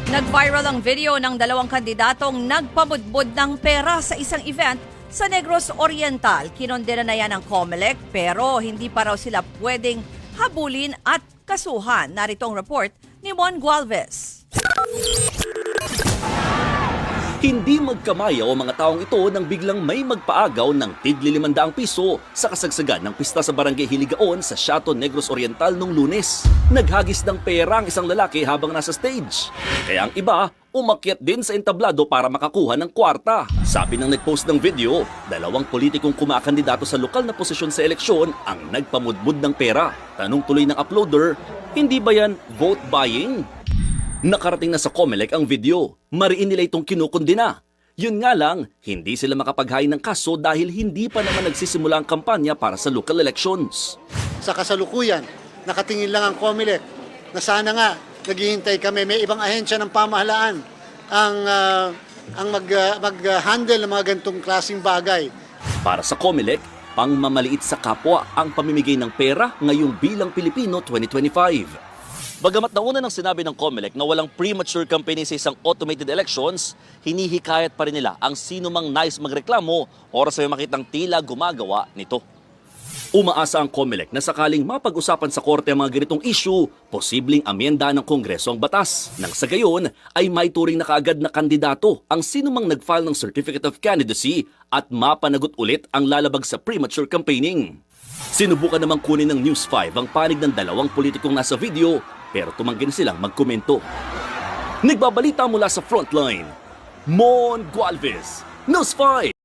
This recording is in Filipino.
Nag-viral ang video ng dalawang kandidatong nagpamudbud ng pera sa isang event sa Negros Oriental. Kinondena na yan ng COMELEC pero hindi pa raw sila pwedeng habulin at kasuhan. Narito ang report ni Mon Gualvez. Hindi magkamayaw ang mga taong ito nang biglang may magpaagaw ng tigli 500 piso sa kasagsagan ng pista sa Barangay Hiligaon sa Chateau Negros Oriental nung Lunes. Naghagis ng pera ang isang lalaki habang nasa stage. Kaya ang iba, umakyat din sa entablado para makakuha ng kwarta. Sabi ng nagpost ng video, dalawang politikong kumakandidato sa lokal na posisyon sa eleksyon ang nagpamudbud ng pera. Tanong tuloy ng uploader, hindi ba yan vote buying? Nakarating na sa COMELEC ang video. Mariin nila itong kinukundina. Yun nga lang, hindi sila makapaghain ng kaso dahil hindi pa naman nagsisimula ang kampanya para sa local elections. Sa kasalukuyan, nakatingin lang ang COMELEC na sana nga naghihintay kami. May ibang ahensya ng pamahalaan ang mag-handle ng mga ganitong klaseng bagay. Para sa COMELEC, pangmamaliit sa kapwa ang pamimigay ng pera ngayong bilang Pilipino 2025. Bagamat nauna nang sinabi ng COMELEC na walang premature campaigning sa isang automated elections, hinihikayat pa rin nila ang sino mang nais magreklamo oras may makitang tila gumagawa nito. Umaasa ang COMELEC na sakaling mapag-usapan sa korte ang mga ganitong issue, posibleng amyenda ng Kongreso ang batas. Nang sa gayon ay may turing na kaagad na kandidato ang sino mang nag-file ng Certificate of Candidacy at mapanagot ulit ang lalabag sa premature campaigning. Sinubukan namang kunin ng News 5 ang panig ng dalawang politikong nasa video pero tumanggi na silang magkomento. Nagbabalita mula sa frontline, Mon Gualvez, News 5!